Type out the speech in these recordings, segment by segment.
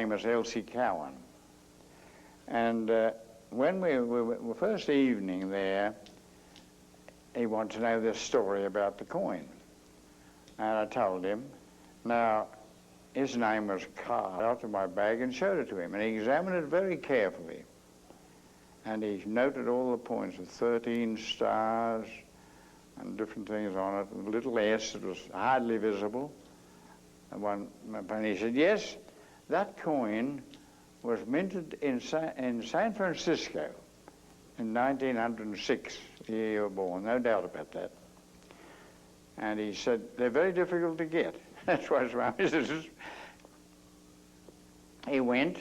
famous Elsie Cowan. And when we were first evening there, he wanted to know this story about the coin. And I told him. Now, his name was carved out of my bag and showed it to him. And he examined it very carefully. And he noted all the points with 13 stars and different things on it, and a little S that was hardly visible. And he said, yes, that coin was minted in San Francisco in 1906, the year you were born, no doubt about that. And he said, they're very difficult to get. That's why Swami says. He went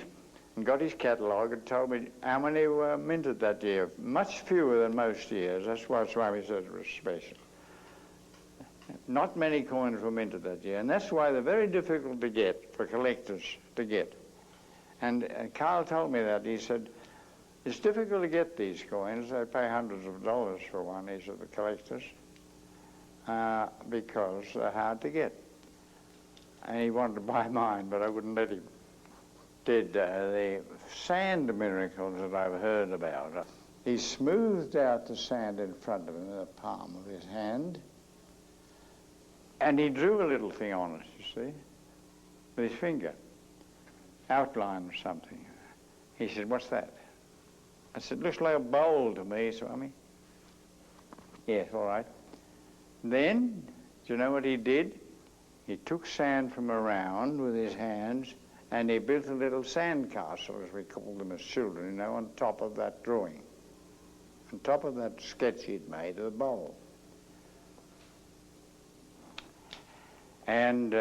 and got his catalogue and told me how many were minted that year. Much fewer than most years. That's why Swami said it was special. Not many coins were minted that year, and that's why they're very difficult to get, for collectors to get. And Carl told me that. He said, it's difficult to get these coins. They pay hundreds of dollars for one, he said, the collectors, because they're hard to get. And he wanted to buy mine, but I wouldn't let him. Did the sand miracles that I've heard about. He smoothed out the sand in front of him in the palm of his hand, and he drew a little thing on it, you see, with his finger, outline of something. He said, what's that? I said, looks like a bowl to me, Swami. Yes, all right. Then, do you know what he did? He took sand from around with his hands, and he built a little sand castle, as we called them as children, you know, on top of that drawing, on top of that sketch he'd made of the bowl. And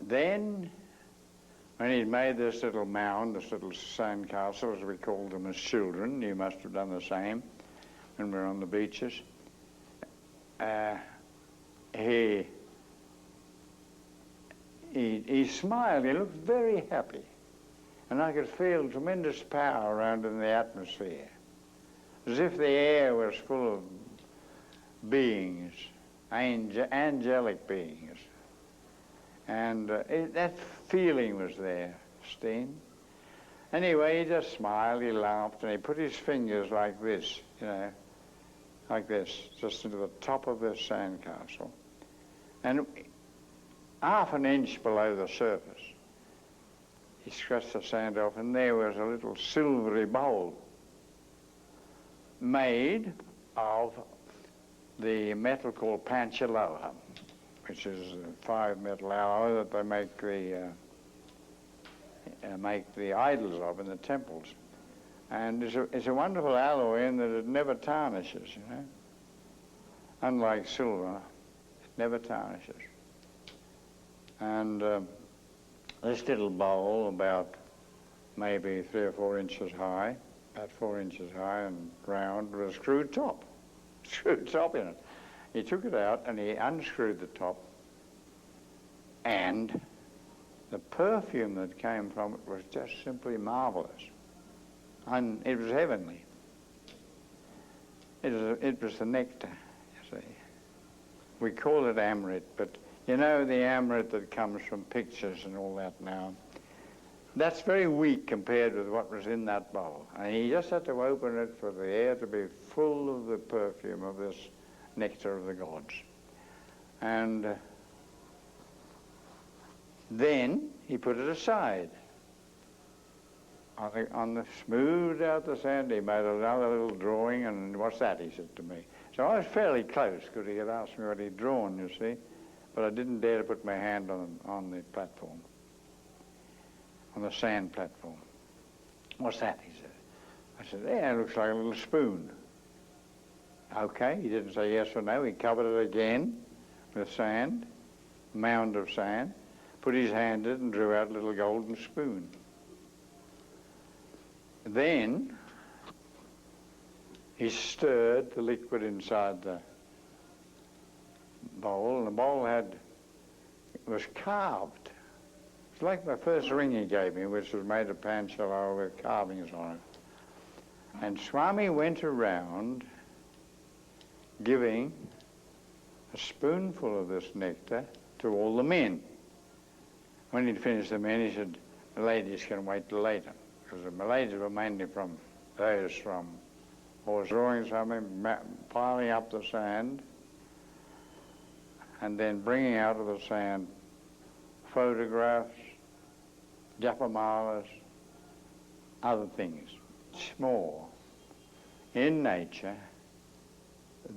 then, when he'd made this little mound, this little sand castle, as we called them as children, you must have done the same when we were on the beaches, he smiled, he looked very happy. And I could feel tremendous power around in the atmosphere, as if the air was full of beings, angelic beings. And that feeling was there, Steen. Anyway, he just smiled, he laughed, and he put his fingers like this, you know, like this, just into the top of this sandcastle. And half an inch below the surface, he scratched the sand off, and there was a little silvery bowl made of the metal called panchaloha, which is a 5-metal alloy that they make the idols of in the temples. And it's a wonderful alloy in that it never tarnishes, you know. Unlike silver, it never tarnishes. And this little bowl, about maybe 3 or 4 inches high, about 4 inches high and round, with a screwed top in it. He took it out and he unscrewed the top, and the perfume that came from it was just simply marvelous. And it was heavenly. It was the nectar, you see. We call it amrit, but you know the amrit that comes from pictures and all that now, that's very weak compared with what was in that bowl. And he just had to open it for the air to be full of the perfume of this nectar of the gods. And then he put it aside. Smoothed out the sand, he made another little drawing, and what's that, he said to me. So I was fairly close, because he had asked me what he'd drawn, you see, but I didn't dare to put my hand on the platform, on the sand platform. What's that, he said. I said, yeah, it looks like a little spoon. Okay, he didn't say yes or no. He covered it again with sand, mound of sand, put his hand in it and drew out a little golden spoon. Then he stirred the liquid inside the bowl, and the bowl was carved. It's like the first ring he gave me, which was made of panchaloha with carvings on it. And Swami went around giving a spoonful of this nectar to all the men. When he'd finished the men, he said, The ladies can wait till later, because the ladies were mainly from horse drawing something, piling up the sand, and then bringing out of the sand photographs, japamalas, other things, small in nature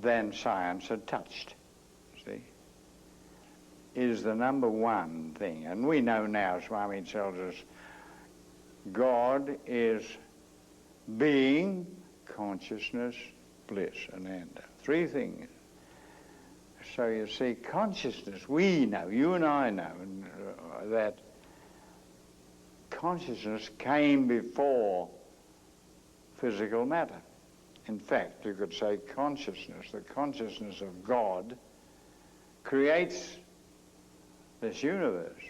than science had touched, see, is the number one thing. And we know now, Swami tells us, God is being, consciousness, bliss, ananda. Three things. So you see, consciousness, we know, you and I know, that consciousness came before physical matter. In fact, you could say consciousness, the consciousness of God, creates this universe.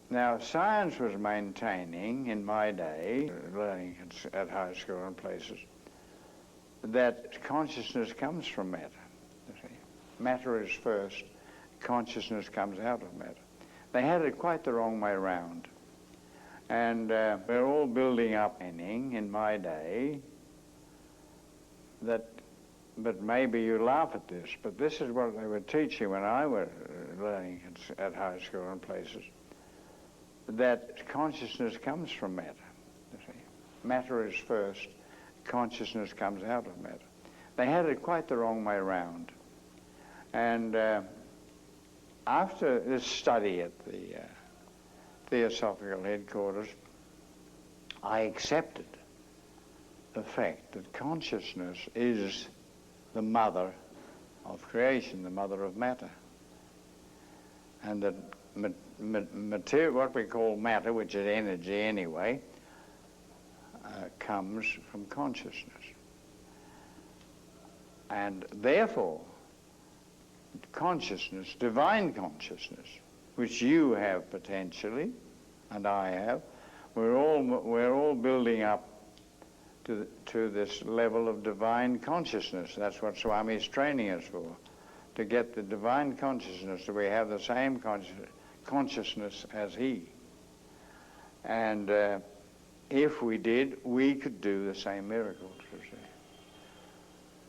Now, science was maintaining, in my day, learning at high school and places, that consciousness comes from matter. You see. Matter is first, consciousness comes out of matter. They had it quite the wrong way round. And we're all building up in my day, that, but maybe you laugh at this, but this is what they were teaching when I was learning at high school and places, that consciousness comes from matter. You see. Matter is first, consciousness comes out of matter. They had it quite the wrong way round. And after this study at the Theosophical headquarters, I accepted the fact that consciousness is the mother of creation, the mother of matter. And that material, what we call matter, which is energy anyway, comes from consciousness. And therefore, consciousness, divine consciousness, which you have potentially, and I have, we're all building up to this level of divine consciousness. That's what Swami is training us for, to get the divine consciousness, that we have the same consciousness as he. And if we did, we could do the same miracles, you see.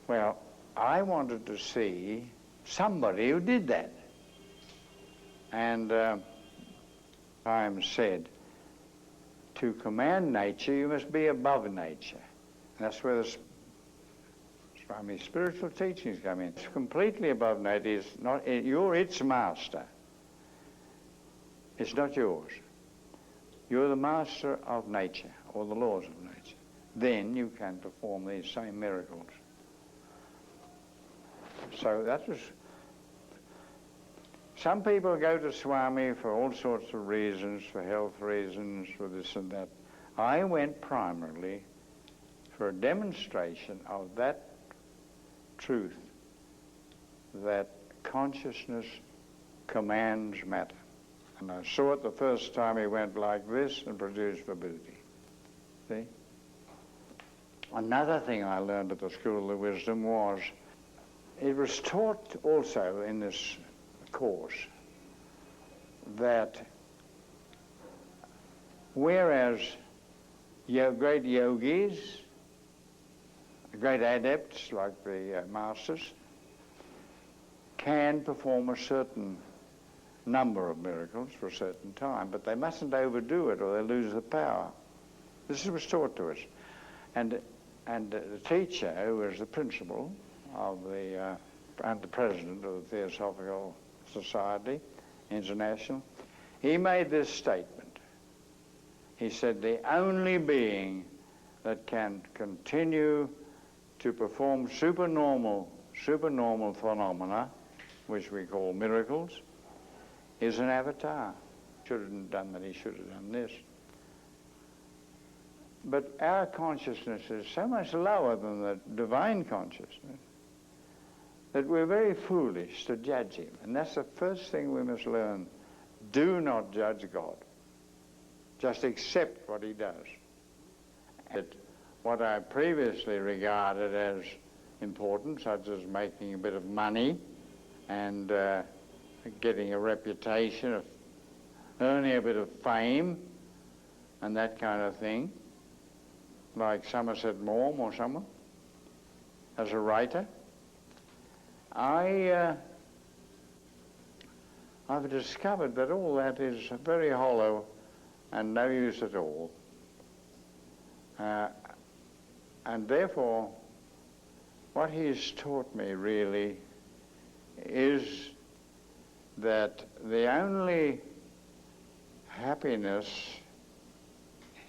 Well, I wanted to see somebody who did that. And time said, to command nature, you must be above nature. And that's where the Swami's spiritual teachings come in. It's completely above nature. It's not, you're its master. It's not yours. You're the master of nature, or the laws of nature. Then you can perform these same miracles. So that was... Some people go to Swami for all sorts of reasons, for health reasons, for this and that. I went primarily for a demonstration of that truth, that consciousness commands matter. And I saw it the first time he went like this and produced Vibhuti. See? Another thing I learned at the School of Wisdom was, it was taught also in this course, that whereas great yogis, great adepts like the masters, can perform a certain number of miracles for a certain time, but they mustn't overdo it or they lose the power. This was taught to us. And the teacher, who was the principal of and the president of the Theosophical Society International, he made this statement. He said, the only being that can continue to perform supernormal phenomena, which we call miracles, is an avatar. Should have done that, he should have done this. But our consciousness is so much lower than the divine consciousness that we're very foolish to judge him. And that's the first thing we must learn. Do not judge God. Just accept what he does. And what I previously regarded as important, such as making a bit of money and getting a reputation, of earning a bit of fame, and that kind of thing, like Somerset Maugham or someone, as a writer, I've discovered that all that is very hollow and no use at all. And therefore, what he's taught me really is that the only happiness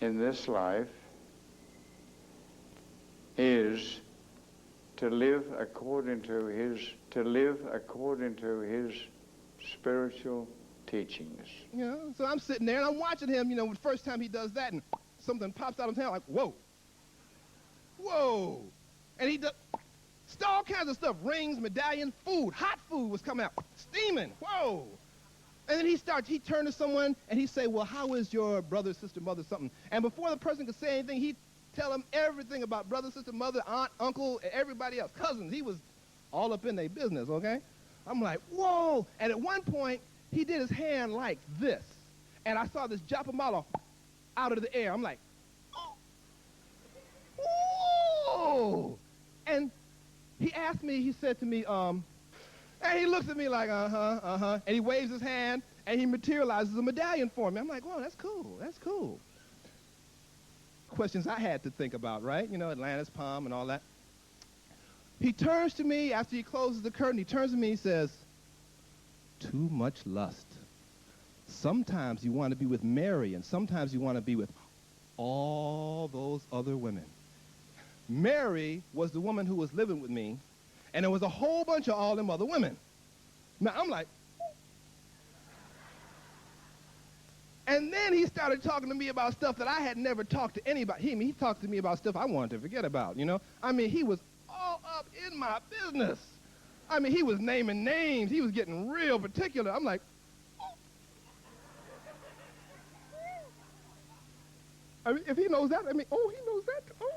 in this life is to live according to his spiritual teachings. You know, so I'm sitting there and I'm watching him, you know, the first time he does that and something pops out of his hand like, whoa. Whoa. And he does all kinds of stuff, rings, medallion, food, hot food was coming out, steaming, whoa. And then he turned to someone and he say, well, how is your brother, sister, mother, something? And before the person could say anything, he'd tell them everything about brother, sister, mother, aunt, uncle, and everybody else, cousins. He was all up in their business, okay? I'm like, whoa. And at one point, he did his hand like this. And I saw this Japamala out of the air. I'm like, oh. Whoa. And he asked me, he said to me, and he looks at me like, and he waves his hand, and he materializes a medallion for me. I'm like, whoa, that's cool, that's cool. Questions I had to think about, right? You know, Atlantis, Palm, and all that. He turns to me after he closes the curtain. He turns to me and says, too much lust. Sometimes you want to be with Mary, and sometimes you want to be with all those other women. Mary was the woman who was living with me, and there was a whole bunch of all them other women. Now, I'm like, and then he started talking to me about stuff that I had never talked to anybody. He talked to me about stuff I wanted to forget about, you know? I mean, he was all up in my business. I mean, he was naming names. He was getting real particular. I'm like, oh. I mean, if he knows that, I mean, oh, he knows that. Oh.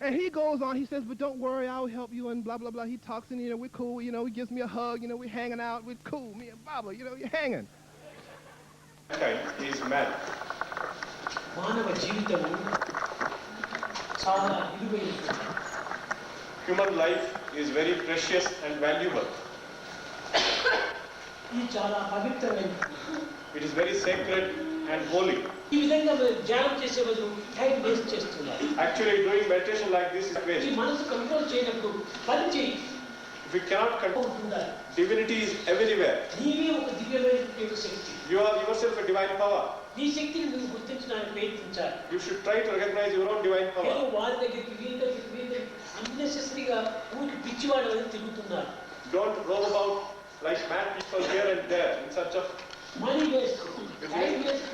And he goes on, he says, but don't worry, I'll help you, and blah, blah, blah. He talks, and, you know, we're cool. You know, he gives me a hug. You know, we're hanging out. We're cool. Me and Baba, you know, you're hanging. Okay, he's mad. Human life is very precious and valuable. It is very sacred and holy. Actually, doing meditation like this is waste. If you cannot control, divinity is everywhere. You are yourself a divine power. You should try to recognize your own divine power. Don't roam about like mad people here and there in search of money waste, time waste,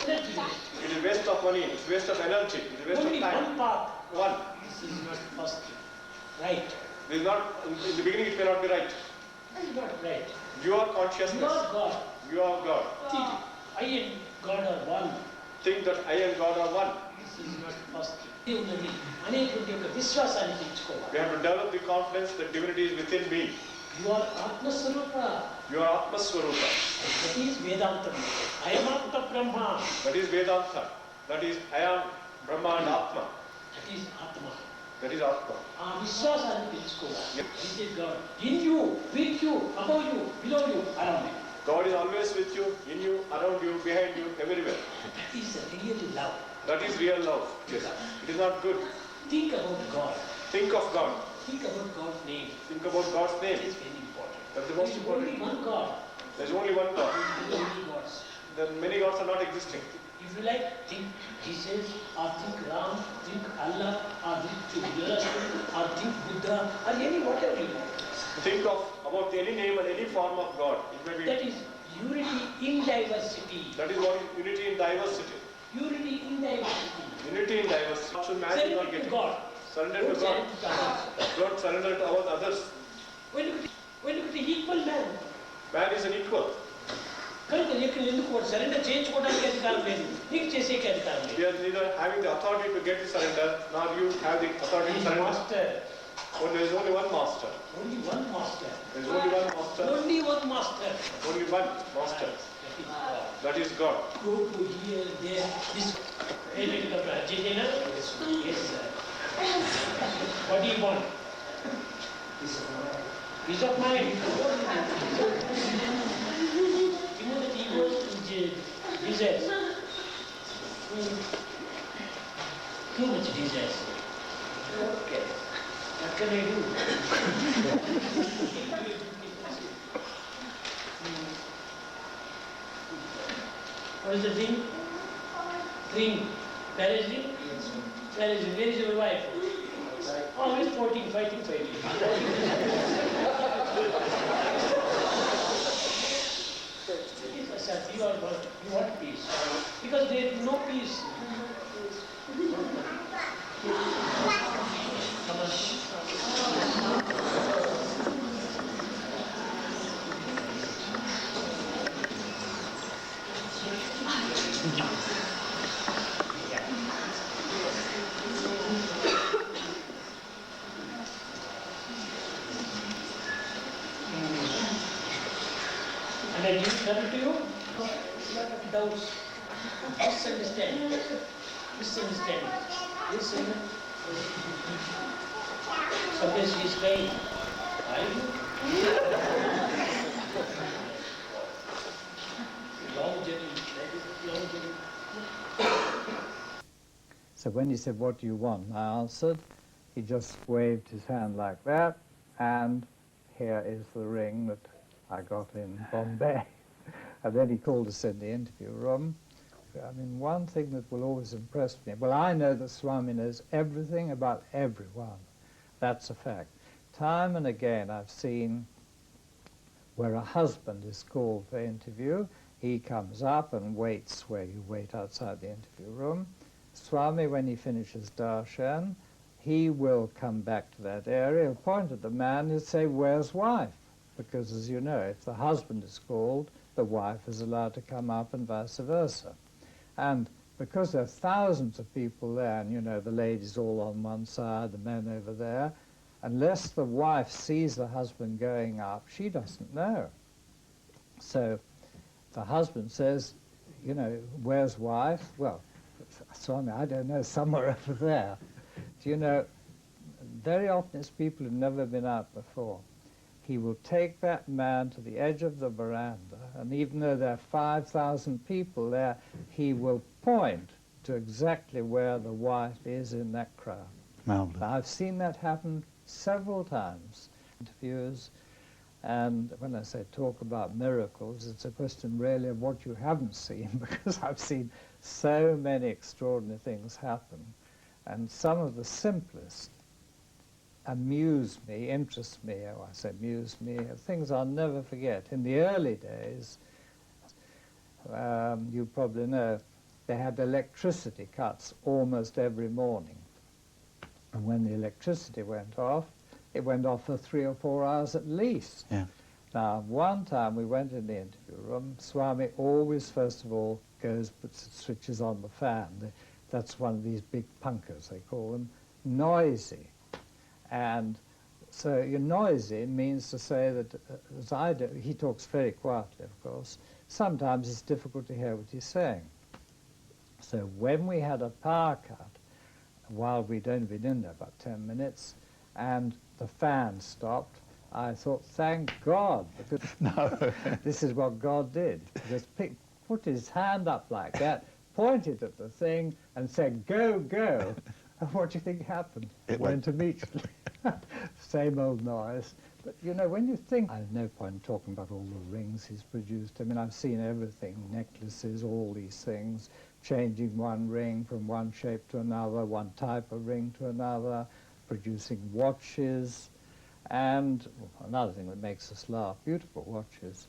energy waste. It is waste of money, it's waste of energy, it is waste only of time. One path. One. This is not first right. This is not, in the beginning it may not be right. This is not right. You are consciousness. You are God. You are God. See, I and God are one. Think that I and God are one. This is not first. We have to develop the confidence that divinity is within me. You are Atma Swarupa. You are Atma Swarupa. That is Vedanta. I am Atma Brahma. That is Vedanta. That is I am Brahma and Atma. That is Atma. That is Atma. This is God. In you, with you, above you, below you, around you. God is always with you, in you, around you, behind you, everywhere. That is real love. That is real love. Yes. It is not good. Think about God. Think of God. Think about God's name. Think about God's name. It is very important. That's the most important. There is only one God. There is only one God. There are many gods. Then many gods are not existing. If you like, think Jesus, or think Ram, think Allah, or think Zoroaster, or think Buddha, or any whatever you want. Think of about any name and any form of God. It may be. That is unity in diversity. That is what is unity in diversity. Unity in diversity. Unity in diversity. So man is not getting. God. Surrender to God. Don't surrender to others. When you look at the equal man. Man is an equal. Surrender change. He has neither having the authority to get the surrender, nor you have the authority to surrender. Master. Oh, there is only one master. Only one master. There is only one master. Only one master. Only one master. That is God. Go to here, there, this. Yes, sir. What do you want? Peace of mind. You know that he was disaster. Too much disaster. Okay. What can I do? What is the thing? Ring. Marriage ring? Marriage ring. Where is your wife? Always fighting. You want peace. Because there is no peace. Come on. And I give trouble to you? A lot of doubts, misunderstanding. Listen. Sometimes he is crying. Are you? Long journey. So when he said, "What do you want?" I answered. He just waved his hand like that, and here is the ring that I got in Bombay. And then he called us in the interview room. I mean, one thing that will always impress me, well, I know that Swami knows everything about everyone. That's a fact. Time and again I've seen where a husband is called for interview. He comes up and waits where you wait outside the interview room. Swami, when he finishes darshan, he will come back to that area, he'll point at the man and say, "Where's wife?" Because, as you know, if the husband is called, the wife is allowed to come up and vice versa. And because there are thousands of people there, and, you know, the ladies all on one side, the men over there, unless the wife sees the husband going up, she doesn't know. So the husband says, you know, "Where's wife?" "Well, Swami, I don't know, somewhere over there." Do you know, very often it's people who've never been out before. He will take that man to the edge of the veranda, and even though there are 5,000 people there, he will point to exactly where the wife is in that crowd. Marvelous. Now, I've seen that happen several times. Interviews, and when I say talk about miracles, it's a question really of what you haven't seen, because I've seen so many extraordinary things happen, and some of the simplest amuse me, interest me, or I say amuse me, things I'll never forget. In the early days, you probably know, they had electricity cuts almost every morning. And when the electricity went off, it went off for 3 or 4 hours at least. Yeah. Now, one time we went in the interview room, Swami always, first of all, switches on the fan. That's one of these big punkers, they call them, noisy. And so you're noisy means to say that, as I do, he talks very quietly, of course. Sometimes it's difficult to hear what he's saying. So when we had a power cut, while we'd only been in there about 10 minutes, and the fan stopped, I thought, thank God, because No. this is what God did. He just put his hand up like that, pointed at the thing, and said, "Go, go." And what do you think happened? It went immediately. Same old noise. But, you know, when you think, I have no point talking about all the rings he's produced. I mean, I've seen everything, necklaces, all these things, changing one ring from one shape to another, one type of ring to another, producing watches, and another thing that makes us laugh, beautiful watches.